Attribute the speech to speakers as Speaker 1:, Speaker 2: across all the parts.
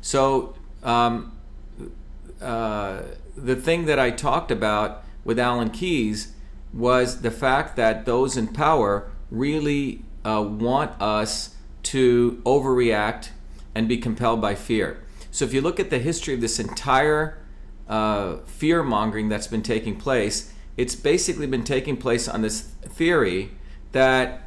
Speaker 1: So the thing that I talked about with Alan Keyes was the fact that those in power really want us to overreact and be compelled by fear. So if you look at the history of this entire fear-mongering that's been taking place, it's basically been taking place on this theory that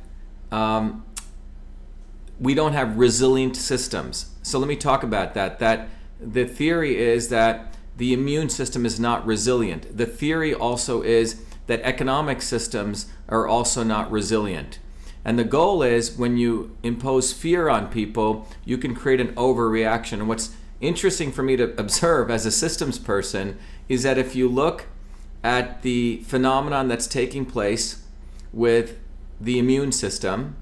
Speaker 1: we don't have resilient systems. So let me talk about that. That the theory is that the immune system is not resilient. The theory also is that economic systems are also not resilient. And the goal is when you impose fear on people, you can create an overreaction. And what's interesting for me to observe as a systems person is that if you look at the phenomenon that's taking place with the immune system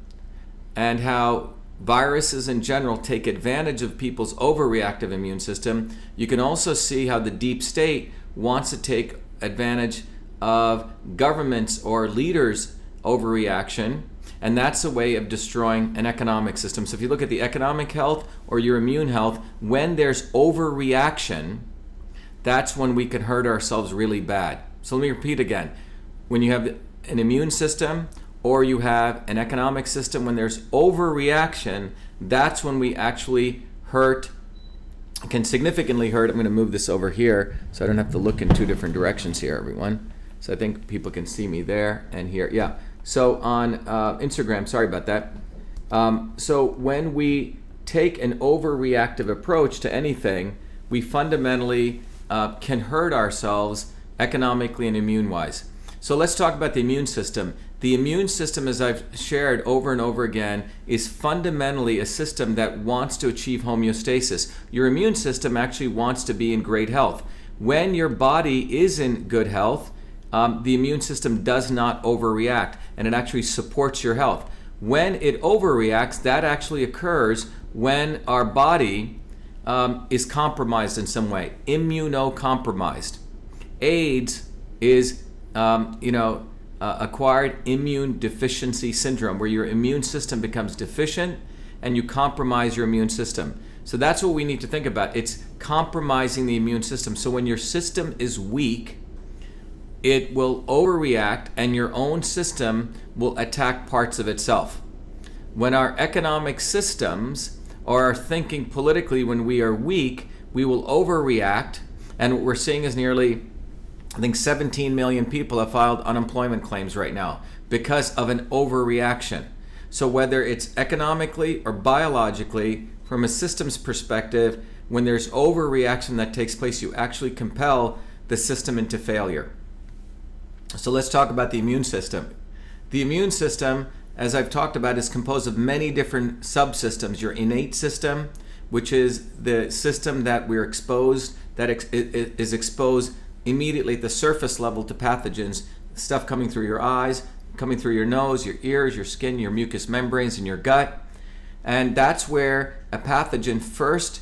Speaker 1: and how viruses in general take advantage of people's overreactive immune system, you can also see how the deep state wants to take advantage of governments or leaders' overreaction, and that's a way of destroying an economic system. So if you look at the economic health or your immune health, when there's overreaction, that's when we can hurt ourselves really bad. So let me repeat again. When you have an immune system or you have an economic system, when there's overreaction, that's when we actually can significantly hurt. I'm going to move this over here so I don't have to look in two different directions here, everyone. So I think people can see me there and here. Yeah. So on Instagram, sorry about that. So when we take an overreactive approach to anything, we fundamentally can hurt ourselves economically and immune-wise. So let's talk about the immune system. The immune system, as I've shared over and over again, is fundamentally a system that wants to achieve homeostasis. Your immune system actually wants to be in great health. When your body is in good health, the immune system does not overreact, and it actually supports your health. When it overreacts, that actually occurs when our body is compromised in some way, immunocompromised. AIDS is, acquired immune deficiency syndrome, where your immune system becomes deficient and you compromise your immune system. So that's what we need to think about. It's compromising the immune system. So when your system is weak, it will overreact and your own system will attack parts of itself. When our economic systems or our thinking politically, when we are weak, we will overreact. And what we're seeing is nearly, I think 17 million people have filed unemployment claims right now because of an overreaction. So whether it's economically or biologically, from a systems perspective, when there's overreaction that takes place, you actually compel the system into failure. So let's talk about the immune system. The immune system, as I've talked about, is composed of many different subsystems. Your innate system, which is the system that we're exposed, that is exposed immediately at the surface level to pathogens, stuff coming through your eyes, coming through your nose, your ears, your skin, your mucous membranes, and your gut. And that's where a pathogen first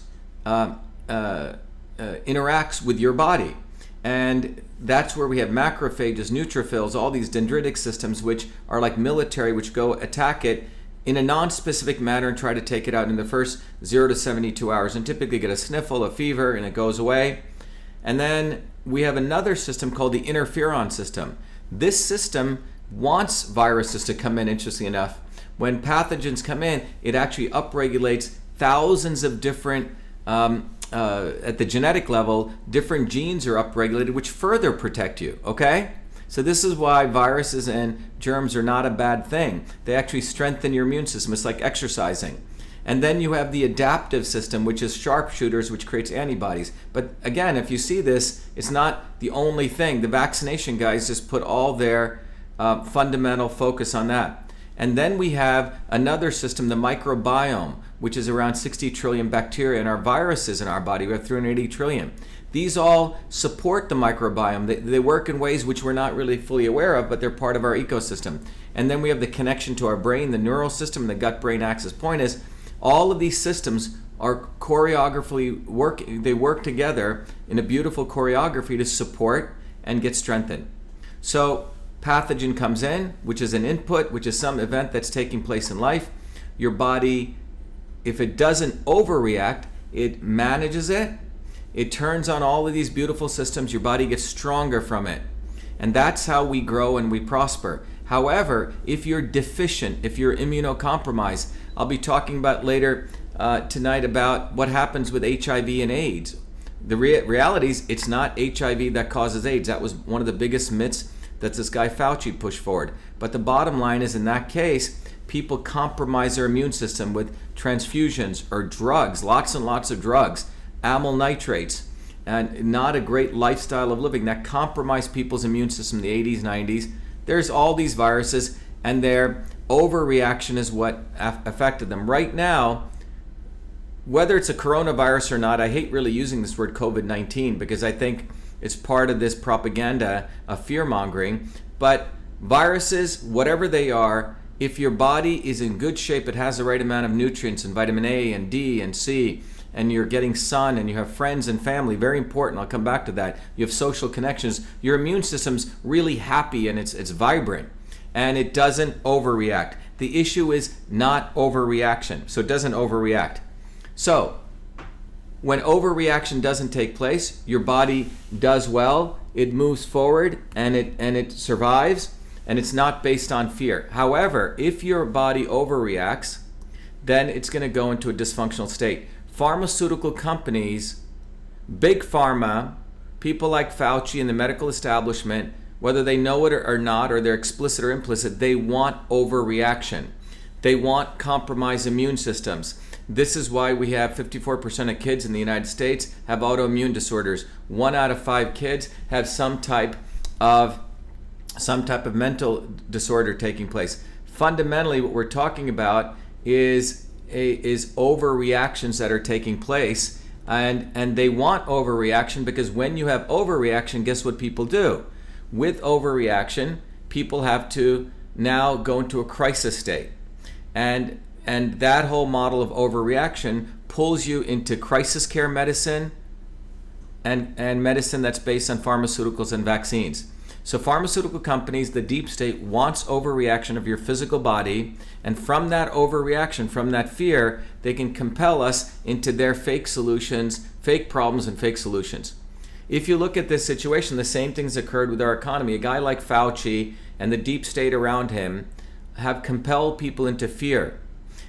Speaker 1: interacts with your body. And that's where we have macrophages, neutrophils, all these dendritic systems, which are like military, which go attack it in a non-specific manner and try to take it out in the first 0 to 72 hours, and typically get a sniffle, a fever, and it goes away. And then we have another system called the interferon system. This system wants viruses to come in, interestingly enough. When pathogens come in, it actually upregulates thousands of different at the genetic level, different genes are upregulated, which further protect you, okay? So this is why viruses and germs are not a bad thing. They actually strengthen your immune system. It's like exercising. And then you have the adaptive system, which is sharpshooters, which creates antibodies. But again, if you see this, it's not the only thing. The vaccination guys just put all their fundamental focus on that. And then we have another system, the microbiome, which is around 60 trillion bacteria, and our viruses in our body, we have 380 trillion. These all support the microbiome. They work in ways which we're not really fully aware of, but they're part of our ecosystem. And then we have the connection to our brain, the neural system, and the gut-brain axis. Point is, all of these systems are they work together in a beautiful choreography to support and get strengthened. So pathogen comes in, which is an input, which is some event that's taking place in life. Your body, if it doesn't overreact, it manages it, it turns on all of these beautiful systems, your body gets stronger from it. And that's how we grow and we prosper. However, if you're deficient, if you're immunocompromised, I'll be talking about later tonight about what happens with HIV and AIDS. The reality is it's not HIV that causes AIDS. That was one of the biggest myths that this guy Fauci pushed forward. But the bottom line is, in that case, people compromise their immune system with transfusions or drugs, lots and lots of drugs, amyl nitrates, and not a great lifestyle of living that compromised people's immune system in the 80s, 90s. There's all these viruses, and their overreaction is what affected them. Right now, whether it's a coronavirus or not, I hate really using this word COVID-19 because I think it's part of this propaganda of fear-mongering. But viruses, whatever they are, if your body is in good shape, it has the right amount of nutrients and vitamin A and D and C, and you're getting sun and you have friends and family, very important, I'll come back to that. You have social connections, your immune system's really happy and it's vibrant and it doesn't overreact. The issue is not overreaction, so it doesn't overreact. So when overreaction doesn't take place, your body does well, it moves forward and it survives, and it's not based on fear. However, if your body overreacts, then it's going to go into a dysfunctional state. Pharmaceutical companies, big pharma, people like Fauci and the medical establishment, whether they know it or not, or they're explicit or implicit, they want overreaction. They want compromised immune systems. This is why we have 54% of kids in the United States have autoimmune disorders. 1 out of 5 kids have some type of mental disorder taking place. Fundamentally, what we're talking about is overreactions that are taking place, and they want overreaction because when you have overreaction, guess what people do? With overreaction, people have to now go into a crisis state, and that whole model of overreaction pulls you into crisis care medicine and medicine that's based on pharmaceuticals and vaccines. So pharmaceutical companies, the deep state, wants overreaction of your physical body, and from that overreaction, from that fear, they can compel us into their fake solutions, fake problems and fake solutions. If you look at this situation, the same things occurred with our economy. A guy like Fauci and the deep state around him have compelled people into fear.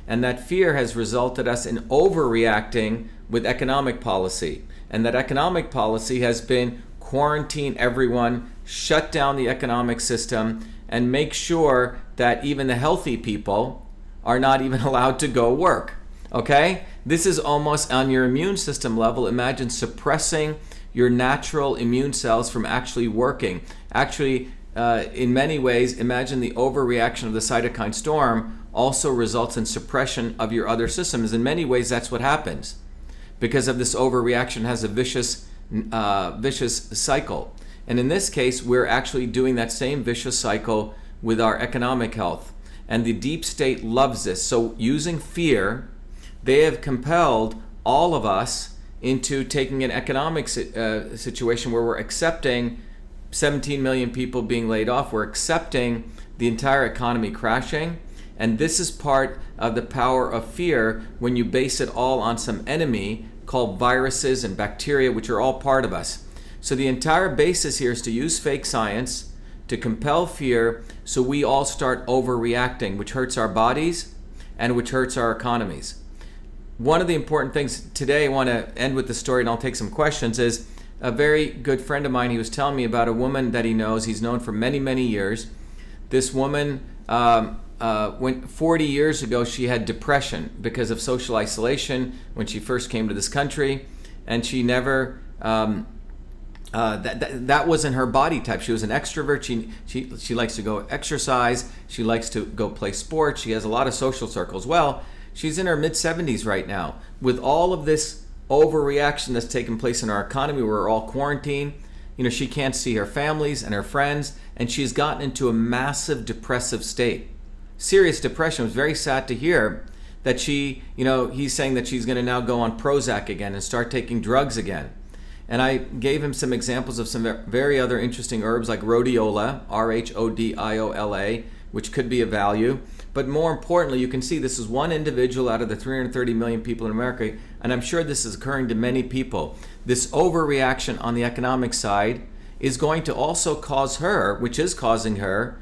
Speaker 1: And that fear has resulted us in overreacting with economic policy. And that economic policy has been quarantine everyone, shut down the economic system, and make sure that even the healthy people are not even allowed to go work. Okay? This is almost on your immune system level. Imagine suppressing your natural immune cells from actually working. Actually, in many ways, imagine the overreaction of the cytokine storm also results in suppression of your other systems. In many ways, that's what happens. Because of this overreaction has a vicious cycle. And in this case, we're actually doing that same vicious cycle with our economic health. And the deep state loves this. So using fear, they have compelled all of us into taking an economic situation where we're accepting 17 million people being laid off. We're accepting the entire economy crashing. And this is part of the power of fear when you base it all on some enemy called viruses and bacteria, which are all part of us. So the entire basis here is to use fake science to compel fear so we all start overreacting, which hurts our bodies and which hurts our economies. One of the important things today, I want to end with the story and I'll take some questions, is a very good friend of mine, he was telling me about a woman that he knows, he's known for many, many years. This woman, when 40 years ago, she had depression because of social isolation when she first came to this country, and she never, that wasn't her body type. She was an extrovert. She likes to go exercise. She likes to go play sports. She has a lot of social circles. Well, she's in her mid-70s right now. With all of this overreaction that's taken place in our economy, we're all quarantined. She can't see her families and her friends, and she's gotten into a massive depressive state. Serious depression. It was very sad to hear that he's saying that she's going to now go on Prozac again and start taking drugs again. And I gave him some examples of some very other interesting herbs like rhodiola, rhodiola, which could be of value. But more importantly, you can see this is one individual out of the 330 million people in America and I'm sure this is occurring to many people, this overreaction on the economic side is going to also cause her, which is causing her,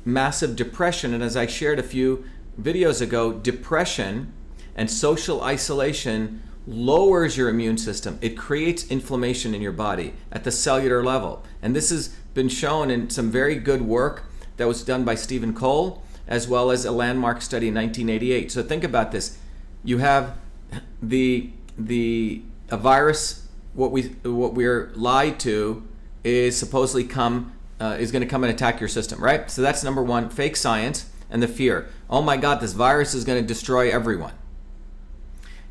Speaker 1: massive depression. And as I shared a few videos ago, depression and social isolation lowers your immune system. It creates inflammation in your body at the cellular level. And this has been shown in some very good work that was done by Stephen Cole, as well as a landmark study in 1988. So think about this. You have a virus, what we're lied to is supposedly is going to come and attack your system, right? So that's number one, fake science and the fear. Oh my God, this virus is going to destroy everyone.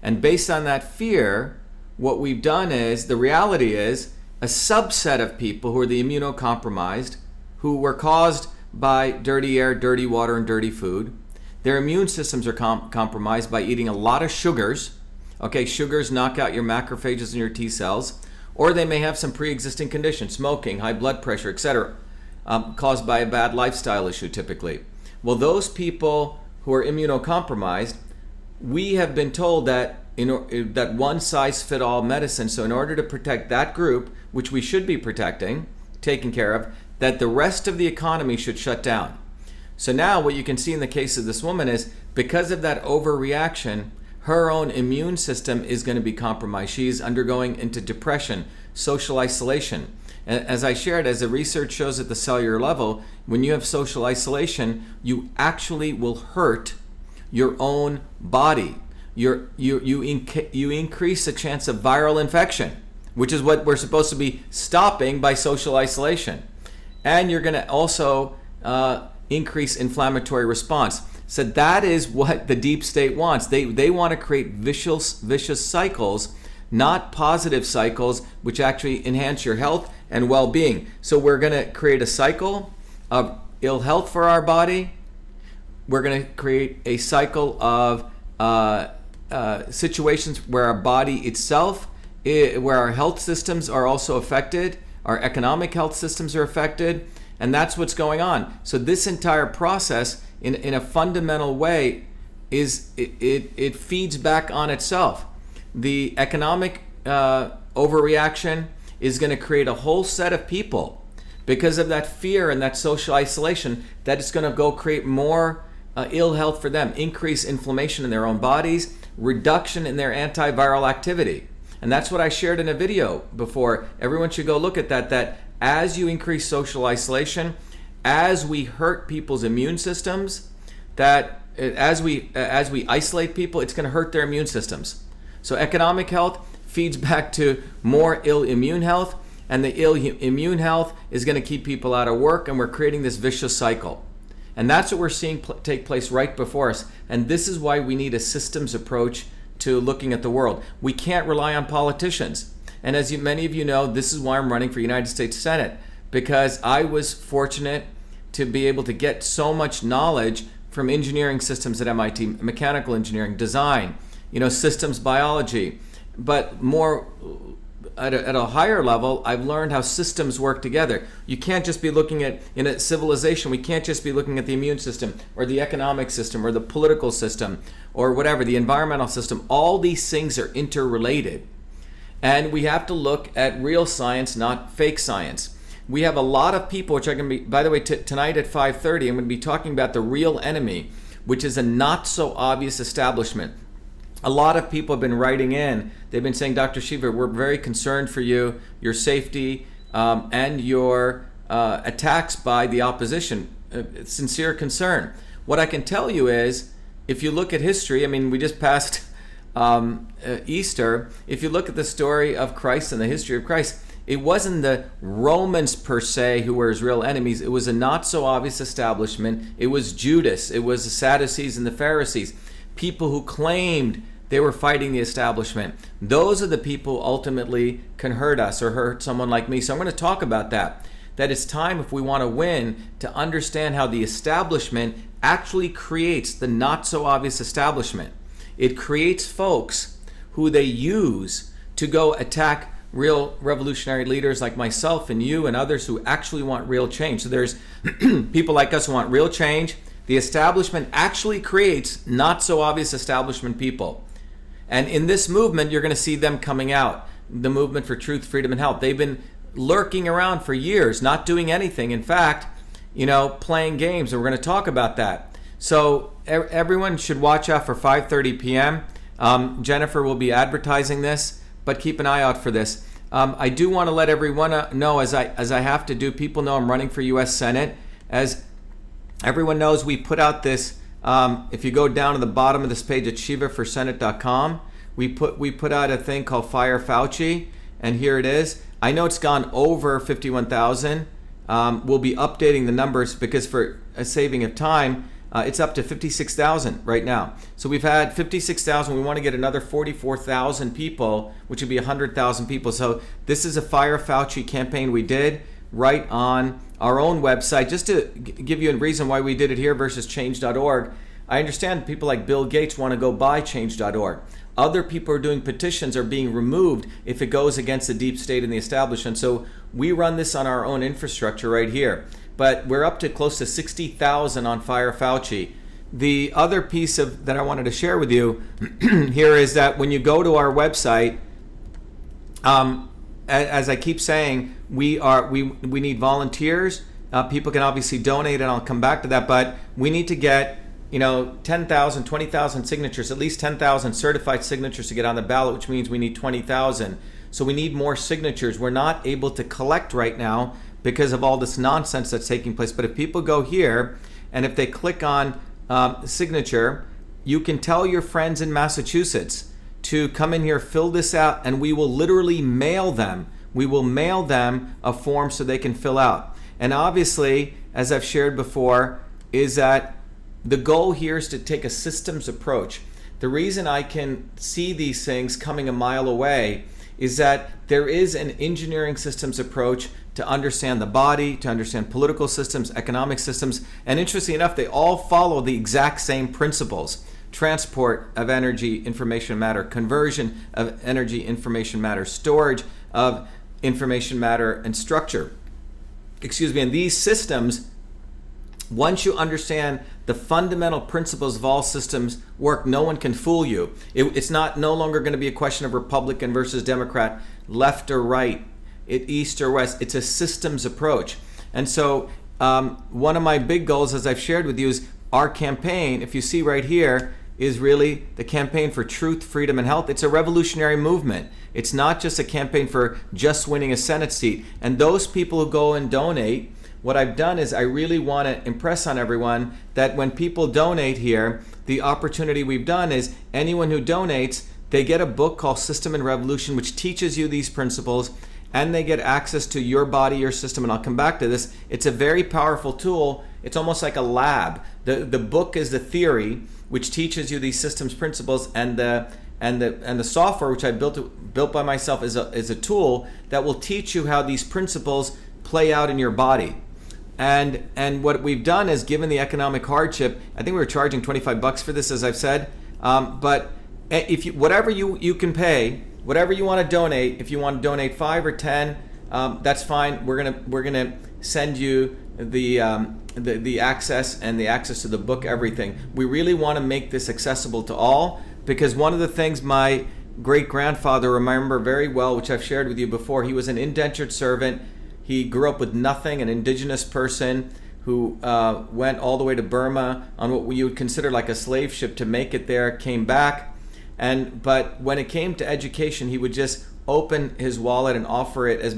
Speaker 1: And based on that fear, what we've done is, the reality is, a subset of people who are the immunocompromised, who were caused by dirty air, dirty water, and dirty food, their immune systems are compromised by eating a lot of sugars. Okay, sugars knock out your macrophages and your T cells. Or they may have some pre-existing condition, smoking, high blood pressure, etc., caused by a bad lifestyle issue typically. Well, those people who are immunocompromised, we have been told that that one size fit all medicine, so in order to protect that group, which we should be protecting, taking care of, that the rest of the economy should shut down. So now what you can see in the case of this woman is, because of that overreaction, her own immune system is going to be compromised. She's undergoing into depression, social isolation. As I shared, as the research shows at the cellular level, when you have social isolation, you actually will hurt your own body. You increase the chance of viral infection, which is what we're supposed to be stopping by social isolation. And you're going to also increase inflammatory response. So that is what the deep state wants. They want to create vicious cycles, not positive cycles, which actually enhance your health and well-being. So we're going to create a cycle of ill health for our body. We're going to create a cycle of situations where our body itself, where our health systems are also affected, our economic health systems are affected, and that's what's going on. So this entire process, in a fundamental way, it feeds back on itself. The economic overreaction is going to create a whole set of people, because of that fear and that social isolation, that it's going to go create more ill health for them, increase inflammation in their own bodies, reduction in their antiviral activity. And that's what I shared in a video before. Everyone should go look at that as you increase social isolation, as we hurt people's immune systems, that as we isolate people, it's going to hurt their immune systems. So economic health feeds back to more ill immune health, and the ill immune health is going to keep people out of work, and we're creating this vicious cycle. And that's what we're seeing take place right before us. And this is why we need a systems approach to looking at the world. We can't rely on politicians. And as many of you know, this is why I'm running for United States Senate, because I was fortunate to be able to get so much knowledge from engineering systems at MIT, mechanical engineering, design, systems biology. But more at a higher level, I've learned how systems work together. You can't just be looking at, in a civilization, we can't just be looking at the immune system or the economic system or the political system or whatever, the environmental system. All these things are interrelated. And we have to look at real science, not fake science. We have a lot of people, which I can be, by the way, tonight at 5:30, I'm going to be talking about the real enemy, which is a not so obvious establishment. A lot of people have been writing in. They've been saying, Dr. Shiva, we're very concerned for you, your safety, and your attacks by the opposition. Sincere concern. What I can tell you is, if you look at history, we just passed Easter. If you look at the story of Christ and the history of Christ, it wasn't the Romans per se who were his real enemies. It was a not so obvious establishment. It was Judas. It was the Sadducees and the Pharisees. People who claimed they were fighting the establishment. Those are the people who ultimately can hurt us or hurt someone like me. So I'm going to talk about that. That it's time, if we want to win, to understand how the establishment actually creates the not so obvious establishment. It creates folks who they use to go attack real revolutionary leaders like myself and you and others who actually want real change. So there's people like us who want real change. The establishment actually creates not so obvious establishment people. And in this movement, you're going to see them coming out. The movement for truth, freedom, and health. They've been lurking around for years, not doing anything. In fact, playing games, and we're going to talk about that. So everyone should watch out for 5:30 p.m. Jennifer will be advertising this, but keep an eye out for this. I do want to let everyone know, as I have to do. People know I'm running for U.S. Senate. As everyone knows, we put out this. If you go down to the bottom of this page at shivaforsenate.com, we put out a thing called Fire Fauci, and here it is. I know it's gone over 51,000. We'll be updating the numbers because for a saving of time, it's up to 56,000 right now. So we've had 56,000. We want to get another 44,000 people, which would be 100,000 people. So this is a Fire Fauci campaign we did right on our own website, just to give you a reason why we did it here versus change.org. I understand people like Bill Gates want to go buy change.org. Other people are doing petitions are being removed if it goes against the deep state and the establishment. So we run this on our own infrastructure right here. But we're up to close to 60,000 on Fire Fauci. The other piece that I wanted to share with you here is that when you go to our website, as I keep saying, we need volunteers. People can obviously donate, and I'll come back to that. But we need to get 10,000, 20,000 signatures, at least 10,000 certified signatures to get on the ballot, which means we need 20,000. So we need more signatures. We're not able to collect right now because of all this nonsense that's taking place. But if people go here and if they click on signature, you can tell your friends in Massachusetts to come in here, fill this out, and we will literally mail them. We will mail them a form so they can fill out. And obviously, as I've shared before, is that the goal here is to take a systems approach. The reason I can see these things coming a mile away is that there is an engineering systems approach to understand the body, to understand political systems, economic systems, and interestingly enough, they all follow the exact same principles. Transport of energy, information, matter, conversion of energy, information, matter, storage of information, matter, and structure. And these systems, once you understand the fundamental principles of all systems work, no one can fool you. It's no longer going to be a question of Republican versus Democrat, left or right, east or west. It's a systems approach. And so one of my big goals, as I've shared with you, is our campaign, if you see right here, is really the campaign for truth, freedom, and health. It's a revolutionary movement. It's not just a campaign for just winning a Senate seat. And those people who go and donate, what I've done is I really want to impress on everyone that when people donate here, the opportunity we've done is anyone who donates, they get a book called System and Revolution, which teaches you these principles, and they get access to your body, your system, and I'll come back to this. It's a very powerful tool. It's almost like a lab. The book is the theory, which teaches you these systems principles, and the software, which I built by myself, is a tool that will teach you how these principles play out in your body. And what we've done is, given the economic hardship, I think we were charging $25 for this, as I've said. But if whatever you can pay, whatever you want to donate, if you want to donate 5 or 10, that's fine. We're gonna send you the access and the access to the book, everything. We really want to make this accessible to all, because one of the things my great grandfather, remember very well, which I've shared with you before, he was an indentured servant. He grew up with nothing, an indigenous person who went all the way to Burma on what you would consider like a slave ship to make it there, came back. But when it came to education, he would just open his wallet and offer it as,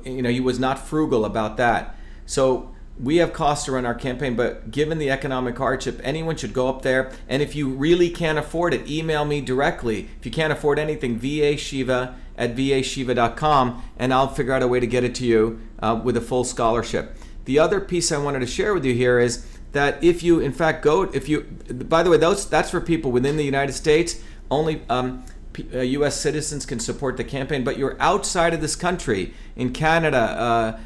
Speaker 1: he was not frugal about that. So we have costs to run our campaign, but given the economic hardship, anyone should go up there. And if you really can't afford it, email me directly. If you can't afford anything, vashiva@vashiva.com, and I'll figure out a way to get it to you with a full scholarship. The other piece I wanted to share with you here is that if you, in fact, by the way, that's for people within the United States. Only U.S. citizens can support the campaign, but you're outside of this country, in Canada,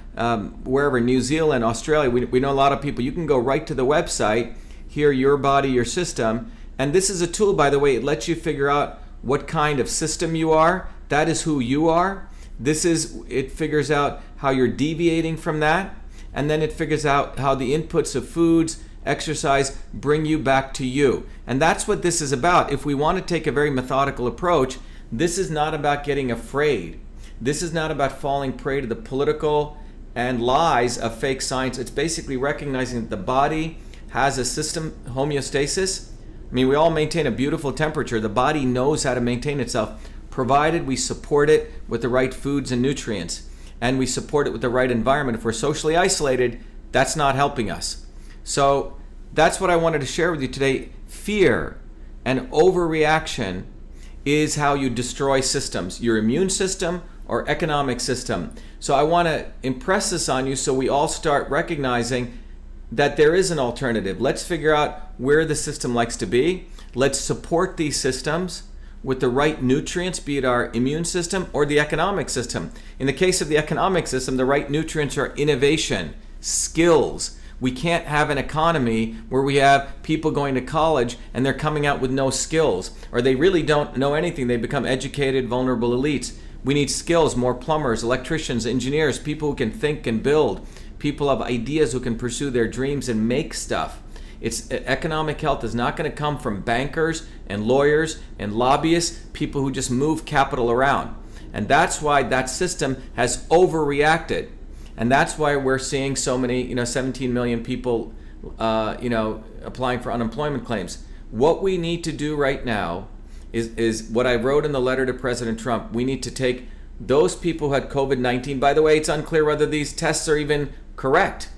Speaker 1: wherever, New Zealand, Australia, we know a lot of people. You can go right to the website, here, Your Body, Your System, and this is a tool, by the way. It lets you figure out what kind of system you are. That is who you are. It figures out how you're deviating from that, and then it figures out how the inputs of foods exercise bring you back to you. And that's what this is about. If we want to take a very methodical approach, this is not about getting afraid. This is not about falling prey to the political and lies of fake science. It's basically recognizing that the body has a system homeostasis. I mean, we all maintain a beautiful temperature. The body knows how to maintain itself, provided we support it with the right foods and nutrients, and we support it with the right environment. If we're socially isolated, that's not helping us. So that's what I wanted to share with you today. Fear and overreaction is how you destroy systems, your immune system or economic system. So I want to impress this on you so we all start recognizing that there is an alternative. Let's figure out where the system likes to be. Let's support these systems with the right nutrients, be it our immune system or the economic system. In the case of the economic system, the right nutrients are innovation, skills. We can't have an economy where we have people going to college and they're coming out with no skills, or they really don't know anything. They become educated, vulnerable elites. We need skills, more plumbers, electricians, engineers, people who can think and build, people have ideas who can pursue their dreams and make stuff. Economic health is not going to come from bankers and lawyers and lobbyists, people who just move capital around. And that's why that system has overreacted. And that's why we're seeing so many, 17 million people, applying for unemployment claims. What we need to do right now is what I wrote in the letter to President Trump. We need to take those people who had COVID-19. By the way, it's unclear whether these tests are even correct.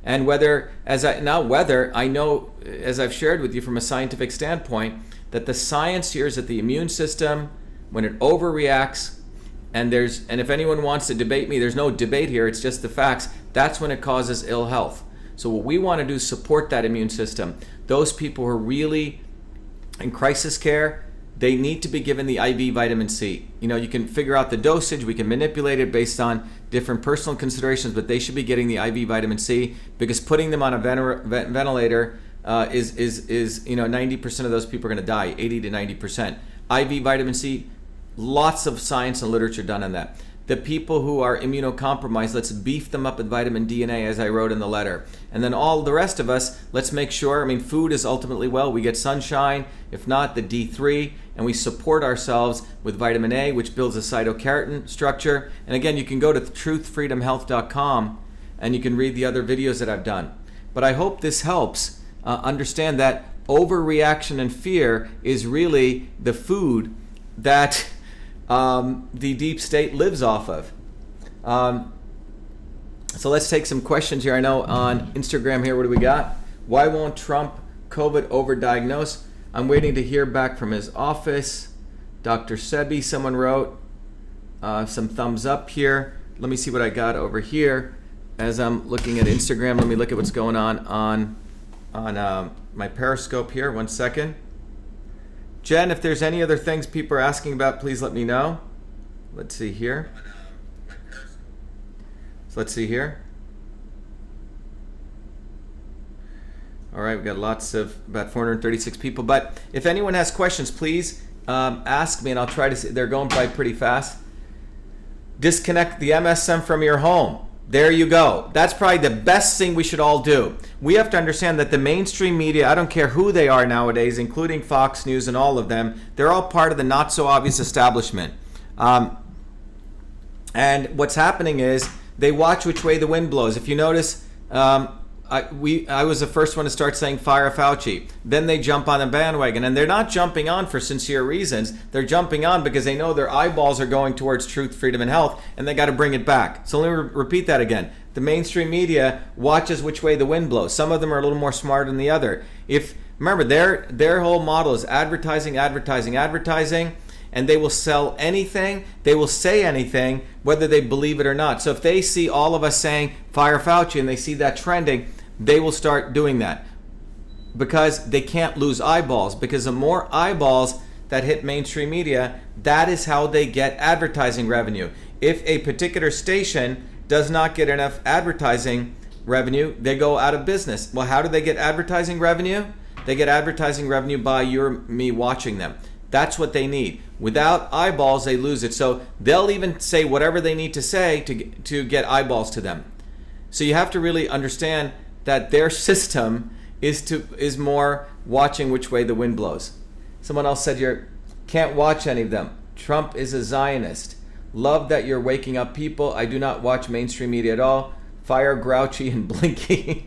Speaker 1: And I know, as I've shared with you from a scientific standpoint, that the science here is that the immune system, when it overreacts, and if anyone wants to debate me, there's no debate here, it's just the facts, that's when it causes ill health. So what we want to do is support that immune system. Those people who are really in crisis care, they need to be given the IV vitamin C. You can figure out the dosage, we can manipulate it based on different personal considerations, but they should be getting the IV vitamin C, because putting them on a ventilator is 90% of those people are going to die, 80 to 90%. IV vitamin C, lots of science and literature done on that. The people who are immunocompromised, let's beef them up with vitamin D and A, as I wrote in the letter. And then all the rest of us, let's make sure, food is ultimately, we get sunshine, if not the D3, and we support ourselves with vitamin A, which builds a cytokeratin structure. And again, you can go to truthfreedomhealth.com and you can read the other videos that I've done. But I hope this helps understand that overreaction and fear is really the food that the deep state lives off of. So let's take some questions here. I know on Instagram here, what do we got? Why won't Trump COVID overdiagnose? I'm waiting to hear back from his office. Dr. Sebi, someone wrote. Some thumbs up here. Let me see what I got over here. As I'm looking at Instagram, let me look at what's going on my Periscope here. 1 second. Jen, if there's any other things people are asking about, please let me know. Let's see here. So let's see here. All right, we've got about 436 people. But if anyone has questions, please ask me, and I'll try to see. They're going by pretty fast. Disconnect the MSM from your home. There you go. That's probably the best thing we should all do. We have to understand that the mainstream media, I don't care who they are nowadays, including Fox News and all of them, they're all part of the not so obvious establishment. And what's happening is they watch which way the wind blows. If you notice, I was the first one to start saying fire Fauci. Then they jump on the bandwagon, and they're not jumping on for sincere reasons. They're jumping on because they know their eyeballs are going towards truth, freedom, and health, and they got to bring it back. So let me repeat that again. The mainstream media watches which way the wind blows. Some of them are a little more smart than the other. Remember, their whole model is advertising, and they will sell anything, they will say anything, whether they believe it or not. So if they see all of us saying fire Fauci and they see that trending, they will start doing that because they can't lose eyeballs, because the more eyeballs that hit mainstream media, that is how they get advertising revenue. If a particular station does not get enough advertising revenue, they go out of business. Well, how do they get advertising revenue? They get advertising revenue by me watching them. That's what they need. Without eyeballs, they lose it. So they'll even say whatever they need to say to get eyeballs to them. So you have to really understand that their system is more watching which way the wind blows. Someone else said you can't watch any of them. Trump is a Zionist. Love that you're waking up people. I do not watch mainstream media at all. Fire Grouchy and Blinky.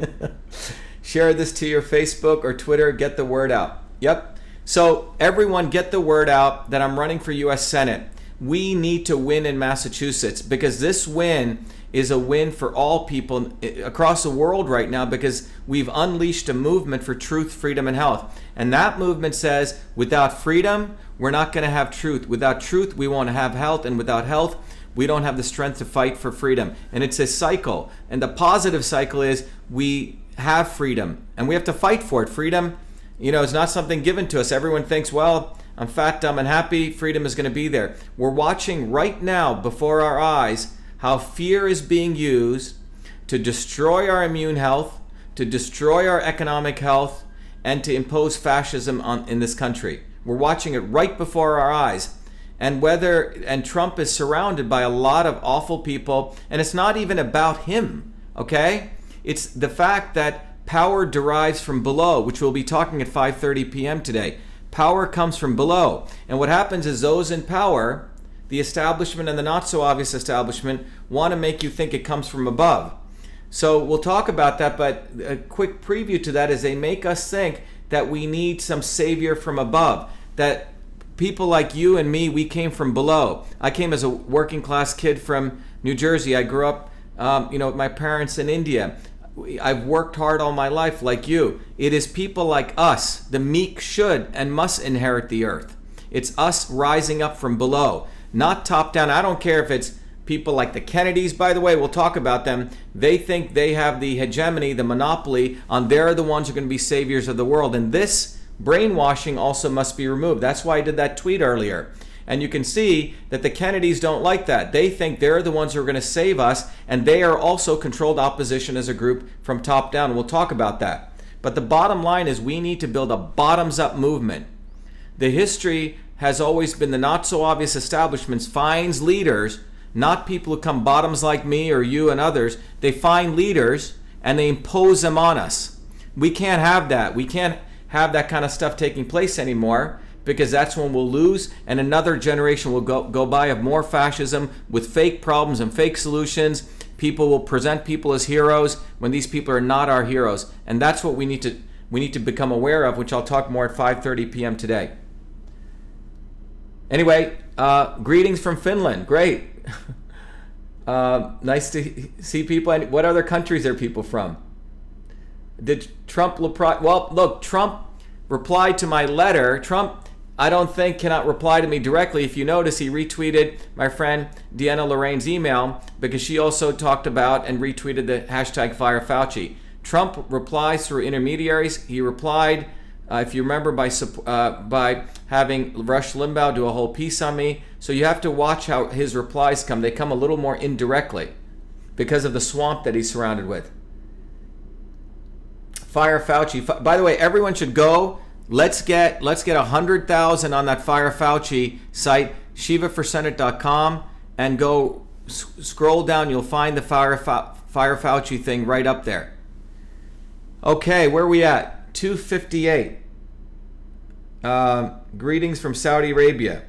Speaker 1: Share this to your Facebook or Twitter. Get the word out. Yep. So everyone get the word out that I'm running for U.S. Senate. We need to win in Massachusetts because this win is a win for all people across the world right now because we've unleashed a movement for truth, freedom, and health. And that movement says without freedom, we're not going to have truth. Without truth, we won't have health. And without health, we don't have the strength to fight for freedom. And it's a cycle. And the positive cycle is we have freedom and we have to fight for it. Freedom, is not something given to us. Everyone thinks, well, I'm fat, dumb, and happy. Freedom is going to be there. We're watching right now before our eyes how fear is being used to destroy our immune health, to destroy our economic health, and to impose fascism in this country. We're watching it right before our eyes. And Trump is surrounded by a lot of awful people, and it's not even about him, okay? It's the fact that power derives from below, which we'll be talking at 5:30 p.m. today. Power comes from below. And what happens is those in power, the establishment and the not so obvious establishment, want to make you think it comes from above. So we'll talk about that, but a quick preview to that is they make us think that we need some savior from above, that people like you and me, we came from below. I came as a working class kid from New Jersey. I grew up, with my parents in India. I've worked hard all my life like you. It is people like us, the meek should and must inherit the earth. It's us rising up from below, not top down. I don't care if it's people like the Kennedys, by the way, we'll talk about them. They think they have the hegemony, the monopoly on they're the ones who are going to be saviors of the world. And this brainwashing also must be removed. That's why I did that tweet earlier. And you can see that the Kennedys don't like that. They think they're the ones who are going to save us, and they are also controlled opposition as a group from top down. We'll talk about that. But the bottom line is we need to build a bottoms-up movement. The history has always been the not-so-obvious establishments finds leaders, not people who come bottoms like me or you and others. They find leaders, and they impose them on us. We can't have that. We can't have that kind of stuff taking place anymore, because that's when we'll lose and another generation will go by of more fascism with fake problems and fake solutions. People will present people as heroes when these people are not our heroes. And that's what we need to become aware of, which I'll talk more at 5:30 p.m. today. Anyway, greetings from Finland. Great. Nice to see people. And what other countries are people from? Did Trump reply? Well, look, Trump replied to my letter. Trump, I don't think, cannot reply to me directly. If you notice, he retweeted my friend Deanna Lorraine's email because she also talked about and retweeted the hashtag Fire Fauci. Trump replies through intermediaries. He replied, if you remember, by having Rush Limbaugh do a whole piece on me. So you have to watch how his replies come. They come a little more indirectly because of the swamp that he's surrounded with. Fire Fauci. By the way, everyone should go. Let's get 100,000 on that Fire Fauci site, shivaforsenate.com, and go scroll down. You'll find the Fire Fauci thing right up there. Okay, where are we at? 258. Greetings from Saudi Arabia.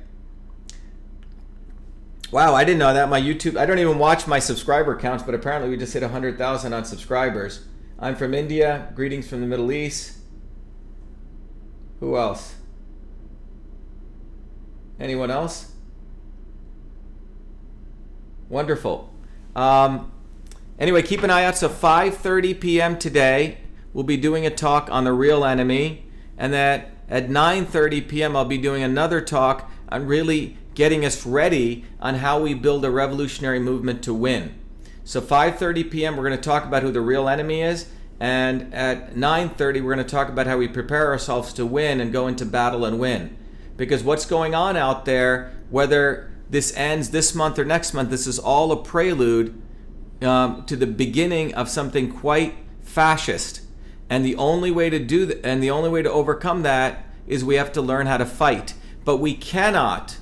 Speaker 1: Wow, I didn't know that. My YouTube, I don't even watch my subscriber counts, but apparently we just hit 100,000 on subscribers. I'm from India. Greetings from the Middle East. Who else? Anyone else? Wonderful. Anyway, keep an eye out. So 5:30 p.m. today, we'll be doing a talk on the real enemy. And that at 9:30 p.m., I'll be doing another talk on really getting us ready on how we build a revolutionary movement to win. So 5:30 p.m., we're going to talk about who the real enemy is. And at 9:30, we're going to talk about how we prepare ourselves to win and go into battle and win. Because what's going on out there, whether this ends this month or next month, this is all a prelude to the beginning of something quite fascist. And the only way to do that, and the only way to overcome that, is we have to learn how to fight. But we cannot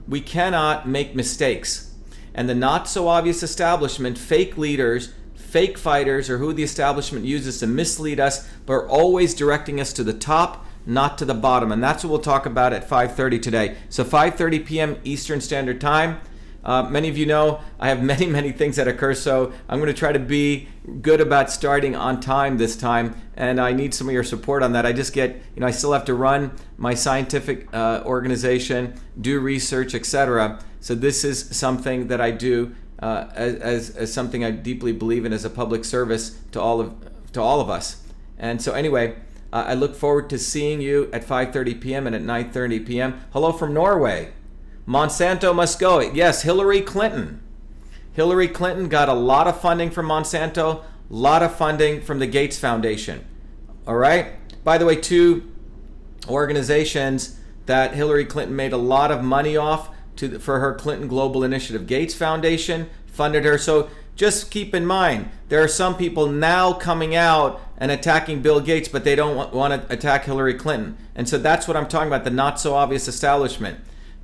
Speaker 1: make mistakes. And the not so obvious establishment, fake leaders, fake fighters, or who the establishment uses to mislead us, but are always directing us to the top, not to the bottom. And that's what we'll talk about at 5:30 today. So 5:30 p.m. Eastern Standard Time. Many of you know I have many things that occur, so I'm going to try to be good about starting on time this time, and I need some of your support on that. I just get, I still have to run my scientific organization, do research, etc. So this is something that I do as something I deeply believe in as a public service to all of us. And so anyway, I look forward to seeing you at 5:30 p.m. and at 9:30 p.m. Hello from Norway. Monsanto must go. Yes, Hillary Clinton. Hillary Clinton got a lot of funding from Monsanto, a lot of funding from the Gates Foundation. All right? By the way, two organizations that Hillary Clinton made a lot of money off for her Clinton Global Initiative. Gates Foundation funded her. So just keep in mind, there are some people now coming out and attacking Bill Gates, but they don't want to attack Hillary Clinton. And so that's what I'm talking about, the not so obvious establishment.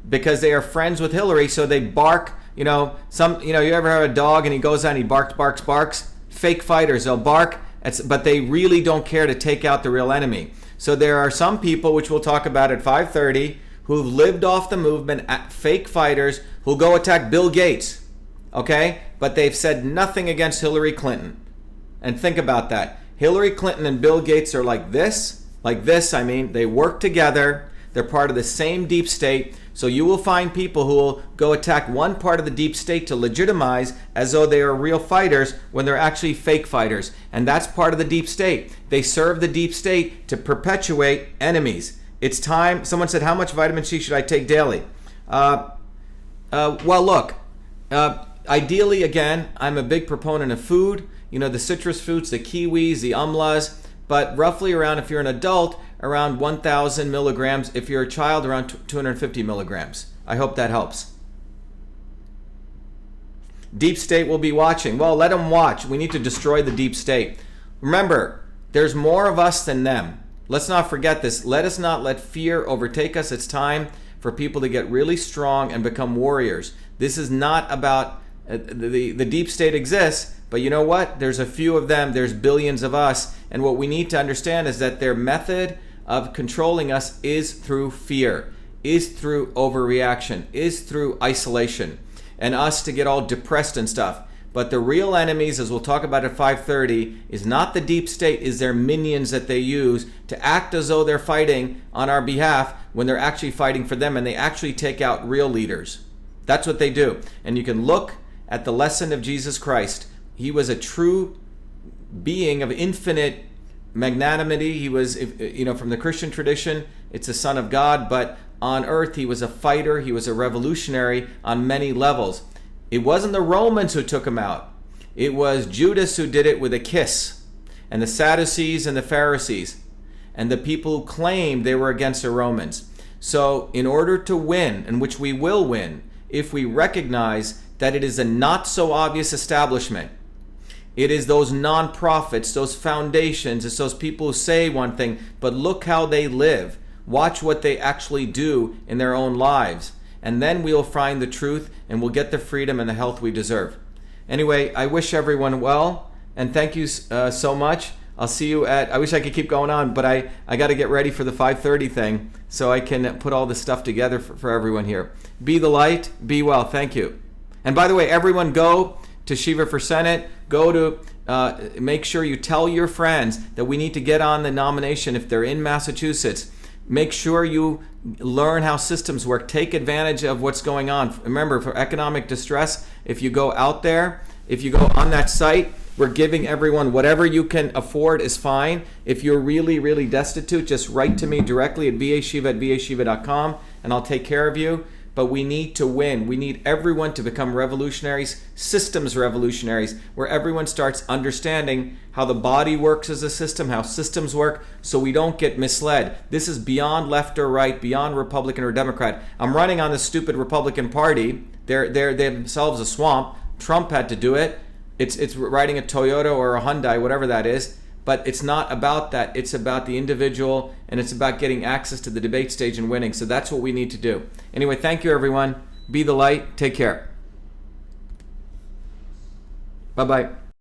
Speaker 1: Because they are friends with Hillary, so they bark. You ever have a dog and he goes out and he barks? Fake fighters, they'll bark, but they really don't care to take out the real enemy. So there are some people, which we'll talk about at 5:30, who've lived off the movement, fake fighters, who'll go attack Bill Gates, okay? But they've said nothing against Hillary Clinton. And think about that. Hillary Clinton and Bill Gates are like this, they work together. They're part of the same deep state. So you will find people who will go attack one part of the deep state to legitimize as though they are real fighters when they're actually fake fighters. And that's part of the deep state. They serve the deep state to perpetuate enemies. It's time. Someone said, how much vitamin C should I take daily? Ideally, again, I'm a big proponent of food. The citrus fruits, the kiwis, the umlas, but roughly around, if you're an adult, around 1,000 milligrams. If you're a child, around 250 milligrams. I hope that helps. Deep state will be watching. Well, let them watch. We need to destroy the deep state. Remember, there's more of us than them. Let's not forget this. Let us not let fear overtake us. It's time for people to get really strong and become warriors. This is not about the deep state exists, but you know what? There's a few of them. There's billions of us. And what we need to understand is that their method of controlling us is through fear, is through overreaction, is through isolation, and us to get all depressed and stuff. But the real enemies, as we'll talk about at 5:30, is not the deep state, is their minions that they use to act as though they're fighting on our behalf when they're actually fighting for them, and they actually take out real leaders. That's what they do. And you can look at the lesson of Jesus Christ. He was a true being of infinite magnanimity. He was, from the Christian tradition, it's the Son of God, but on earth he was a fighter, he was a revolutionary on many levels. It wasn't the Romans who took him out. It was Judas who did it with a kiss, and the Sadducees and the Pharisees, and the people who claimed they were against the Romans. So in order to win, and which we will win, if we recognize that it is a not so obvious establishment, it is those non-profits, those foundations, it's those people who say one thing, but look how they live. Watch what they actually do in their own lives. And then we'll find the truth and we'll get the freedom and the health we deserve. Anyway, I wish everyone well, and thank you so much. I'll see you I wish I could keep going on, but I got to get ready for the 5:30 thing so I can put all this stuff together for everyone here. Be the light, be well. Thank you. And by the way, everyone go to Shiva for Senate. Go to, make sure you tell your friends that we need to get on the nomination if they're in Massachusetts. Make sure you learn how systems work. Take advantage of what's going on. Remember, for economic distress, if you go out there, if you go on that site, we're giving everyone whatever you can afford is fine. If you're really destitute, just write to me directly at vashiva@vashiva.com and I'll take care of you. But we need to win. We need everyone to become revolutionaries, systems revolutionaries, where everyone starts understanding how the body works as a system, how systems work, so we don't get misled. This is beyond left or right, beyond Republican or Democrat. I'm running on the stupid Republican Party. They're themselves a swamp. Trump had to do it. It's riding a Toyota or a Hyundai, whatever that is. But it's not about that. It's about the individual, and it's about getting access to the debate stage and winning. So that's what we need to do. Anyway, thank you, everyone. Be the light. Take care. Bye-bye.